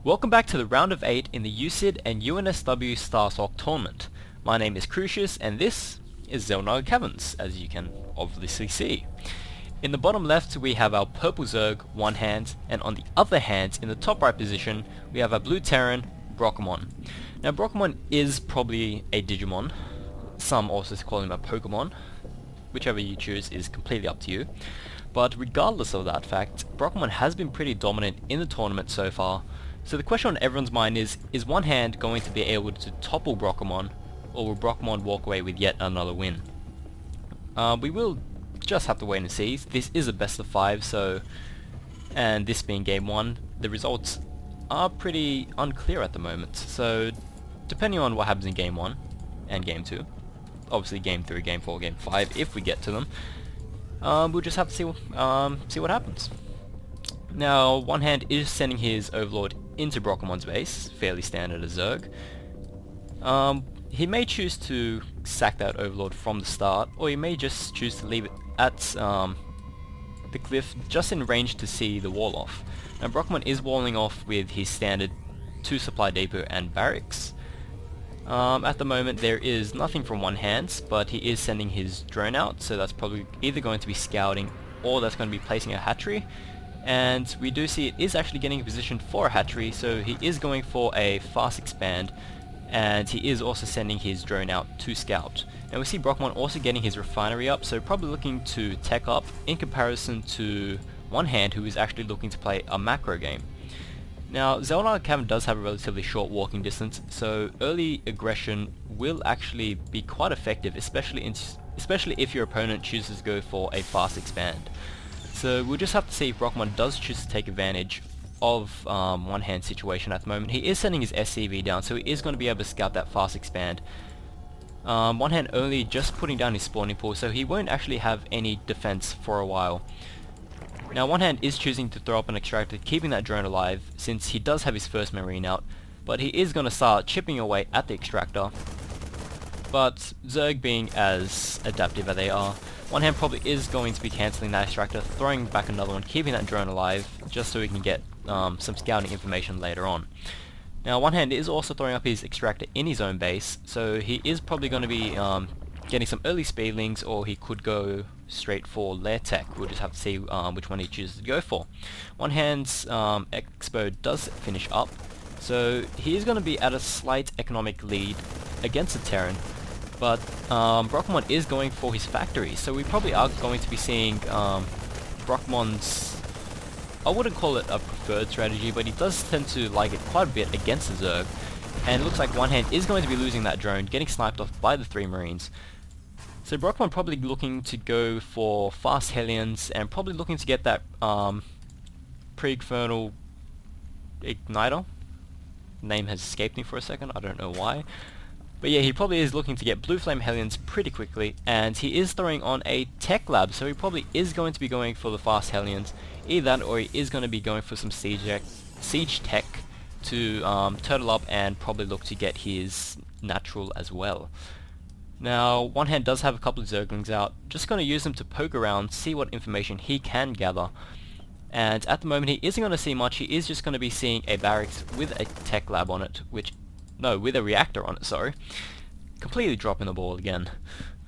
Welcome back to the round of 8 in the UCID and UNSW Starsock tournament. My name is Crucius and this is Zelnaga Caverns, as you can obviously see. In the bottom left we have our purple Zerg, OneHand, and on the other hand, in the top right position, we have our blue Terran, Brockemon. Now Brockemon is probably a Digimon, some also call him a Pokemon. Whichever you choose is completely up to you. But regardless of that fact, Brockemon has been pretty dominant in the tournament so far. So the question on everyone's mind is OneHand going to be able to topple Brockemon, or will Brockemon walk away with yet another win? We will just have to wait and see. This is a best of 5, so, and this being game 1, the results are pretty unclear at the moment. So depending on what happens in game 1 and game 2, obviously game 3, game 4, game 5, if we get to them, we'll just have to see what happens. Now, OneHand is sending his Overlord into Brockemon's base, fairly standard as Zerg. He may choose to sack that Overlord from the start, or he may just choose to leave it at the cliff, just in range to see the wall off. Now, Brockemon is walling off with his standard 2 supply depot and barracks. At the moment there is nothing from OneHand, but he is sending his drone out, so that's probably either going to be scouting or that's going to be placing a hatchery. And we do see it is actually getting positioned for a hatchery, so he is going for a fast expand, and he is also sending his drone out to scout. And we see Brockemon also getting his refinery up, so probably looking to tech up in comparison to OneHand, who is actually looking to play a macro game. Now, Zelnaga Cavern does have a relatively short walking distance, so early aggression will actually be quite effective, especially if your opponent chooses to go for a fast expand. So we'll just have to see if Brockemon does choose to take advantage of OneHand's situation at the moment. He is sending his SCV down, so he is going to be able to scout that fast expand. OneHand only just putting down his spawning pool, so he won't actually have any defense for a while. Now OneHand is choosing to throw up an extractor, keeping that drone alive, since he does have his first marine out, but he is going to start chipping away at the extractor. But Zerg being as adaptive as they are, OneHand probably is going to be cancelling that extractor, throwing back another one, keeping that drone alive, just so he can get some scouting information later on. Now OneHand is also throwing up his extractor in his own base, so he is probably going to be getting some early speedlings, or he could go straight for lair tech. We'll just have to see which one he chooses to go for. OneHand's expo does finish up, so he is going to be at a slight economic lead against the Terran, but Brockemon is going for his factory, so we probably are going to be seeing Brockemon's, I wouldn't call it a preferred strategy, but he does tend to like it quite a bit against the Zerg, and it looks like OneHand is going to be losing that drone, getting sniped off by the 3 Marines. So Brockemon probably looking to go for fast Hellions, and probably looking to get that pre-infernal igniter. Name has escaped me for a second, I don't know why. But yeah, he probably is looking to get Blue Flame Hellions pretty quickly, and he is throwing on a Tech Lab, so he probably is going to be going for the fast Hellions. Either that, or he is going to be going for some Siege Tech to turtle up and probably look to get his natural as well. Now, OneHand does have a couple of Zerglings out, just going to use them to poke around, see what information he can gather. And at the moment he isn't going to see much, he is just going to be seeing a barracks with a Tech Lab on it, with a reactor on it, sorry. Completely dropping the ball again.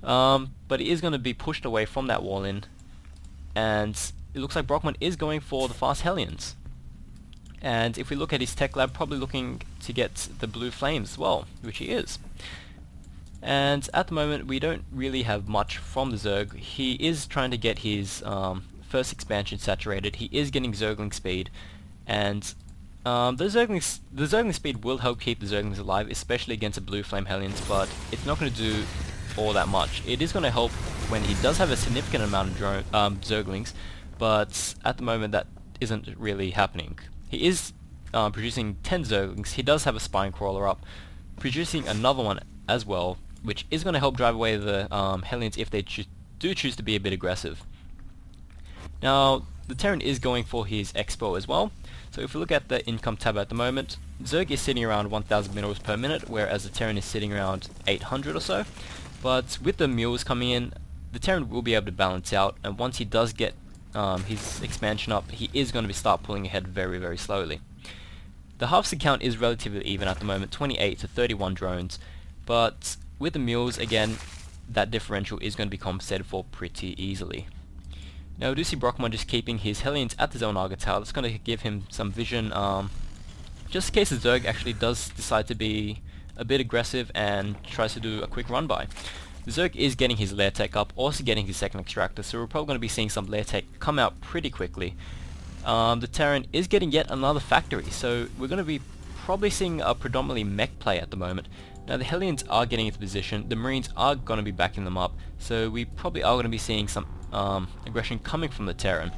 But he is going to be pushed away from that wall in, and it looks like Brockemon is going for the fast Hellions. And if we look at his Tech Lab, probably looking to get the blue flames as well, which he is. And at the moment we don't really have much from the Zerg. He is trying to get his first expansion saturated. He is getting Zergling speed, and the Zergling speed will help keep the Zerglings alive, especially against the Blue Flame Hellions, but it's not going to do all that much. It is going to help when he does have a significant amount of Zerglings, but at the moment that isn't really happening. He is producing 10 Zerglings. He does have a Spine Crawler up, producing another one as well, which is going to help drive away the Hellions if they do choose to be a bit aggressive. Now, the Terran is going for his Expo as well, so if we look at the income tab at the moment, Zerg is sitting around 1000 minerals per minute, whereas the Terran is sitting around 800 or so. But with the mules coming in, the Terran will be able to balance out, and once he does get his expansion up, he is going to start pulling ahead very, very slowly. The harvesting count is relatively even at the moment, 28 to 31 drones, but with the mules, again, that differential is going to be compensated for pretty easily. Now we do see Brockemon just keeping his Hellions at the Xel'Naga Tower. That's going to give him some vision, just in case the Zerg actually does decide to be a bit aggressive and tries to do a quick run by. The Zerg is getting his lair tech up, also getting his second extractor, so we're probably going to be seeing some lair tech come out pretty quickly. The Terran is getting yet another factory, so we're going to be probably seeing a predominantly mech play at the moment. Now the Hellions are getting into position, the Marines are going to be backing them up, so we probably are going to be seeing some aggression coming from the Terran.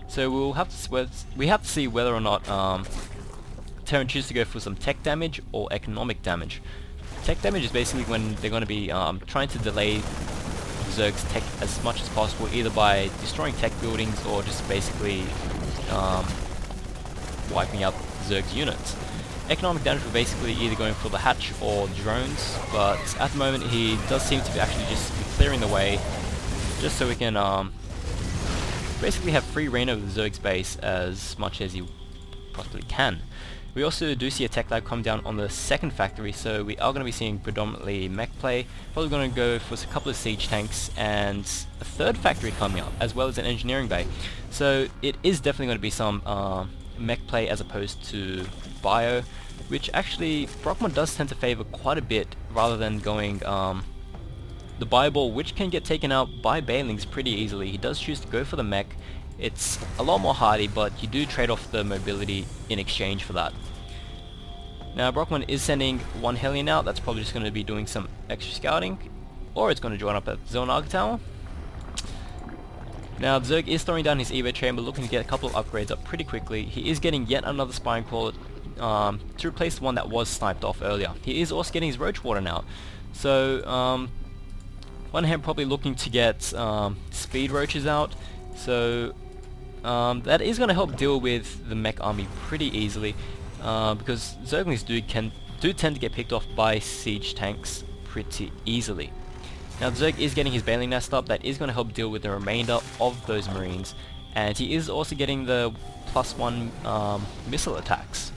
So we have to see whether or not Terran choose to go for some tech damage or economic damage. Tech damage is basically when they're going to be trying to delay the Zerg's tech as much as possible, either by destroying tech buildings or just basically wiping out Zerg's units. Economic damage will basically either going for the hatch or drones, but at the moment he does seem to be actually just clearing the way, just so we can basically have free reign over the Zerg's base as much as he possibly can. We also do see a tech lab come down on the second factory, so we are going to be seeing predominantly mech play. Probably going to go for a couple of siege tanks and a third factory coming up, as well as an engineering bay. So it is definitely going to be some mech play as opposed to bio, which actually Brockemon does tend to favor quite a bit rather than going the bio ball, which can get taken out by Bailings pretty easily. He does choose to go for the mech. It's a lot more hardy, but you do trade off the mobility in exchange for that. Now Brockemon is sending one Hellion out. That's probably just going to be doing some extra scouting, or it's going to join up at Xel'Naga Tower. Now Zerg is throwing down his Evo chamber, looking to get a couple of upgrades up pretty quickly. He is getting yet another Spine Crawler to replace the one that was sniped off earlier. He is also getting his Roach Warden out. So OneHand probably looking to get Speed Roaches out. So that is going to help deal with the mech army pretty easily, because Zerglings do tend to get picked off by siege tanks pretty easily. Now the Zerg is getting his Bailey Nest up. That is going to help deal with the remainder of those Marines, and he is also getting the +1 missile attacks.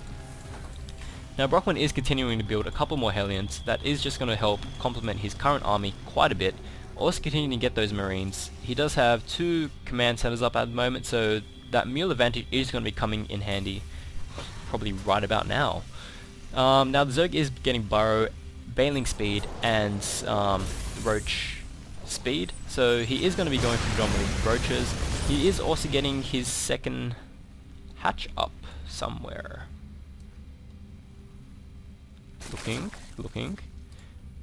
Now Brockemon is continuing to build a couple more Hellions. That is just going to help complement his current army quite a bit. Also continuing to get those Marines. He does have 2 command centers up at the moment, so that mule advantage is going to be coming in handy probably right about now. Now the Zerg is getting Burrow, Bailing speed, and Roach speed, so he is going to be going for predominantly Roaches. He is also getting his second hatch up somewhere. Looking.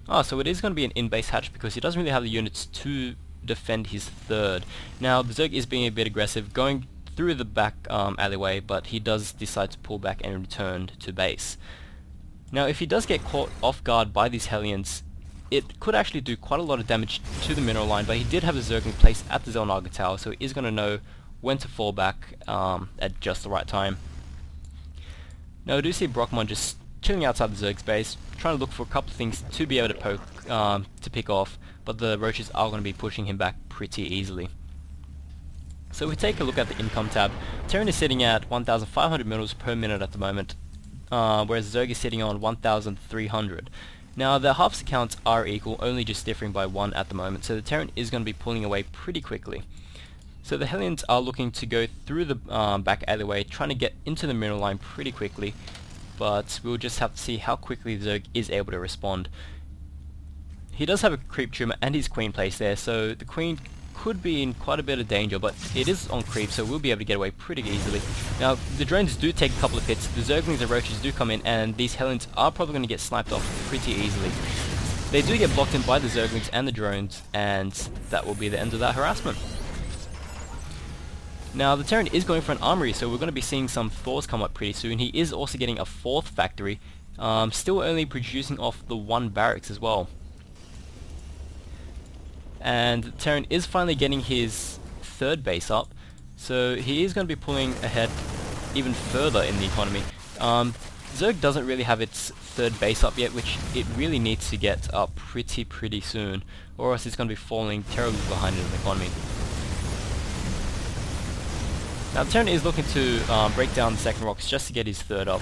Ah, so it is going to be an in-base hatch because he doesn't really have the units to defend his third. Now the Zerg is being a bit aggressive, going through the back alleyway, but he does decide to pull back and return to base. Now if he does get caught off guard by these Hellions, it could actually do quite a lot of damage to the mineral line, but he did have a Zergling placed at the Xel'Naga Tower, so he is going to know when to fall back at just the right time. Now I do see Brockemon just chilling outside the Zerg's base, trying to look for a couple of things to be able to poke, to pick off, but the Roaches are going to be pushing him back pretty easily. So if we take a look at the income tab, Terran is sitting at 1,500 minerals per minute at the moment, whereas Zerg is sitting on 1,300. Now the harvest counts are equal, only just differing by 1 at the moment, so the Terran is going to be pulling away pretty quickly. So the Hellions are looking to go through the back alleyway, trying to get into the mineral line pretty quickly, but we'll just have to see how quickly Zerg is able to respond. He does have a creep tumor and his queen placed there, so the queen could be in quite a bit of danger, but it is on creep, so we'll be able to get away pretty easily. Now the drones do take a couple of hits, the Zerglings and Roaches do come in, and these Hellions are probably going to get sniped off pretty easily. They do get blocked in by the Zerglings and the drones, and that will be the end of that harassment. Now the Terran is going for an armory, so we're going to be seeing some Thors come up pretty soon. He is also getting a 4th factory, still only producing off the 1 barracks as well. And Terran is finally getting his 3rd base up, so he is going to be pulling ahead even further in the economy. Zerg doesn't really have its 3rd base up yet, which it really needs to get up pretty soon, or else it's going to be falling terribly behind in the economy. Now the Terran is looking to break down the 2nd rocks just to get his 3rd up.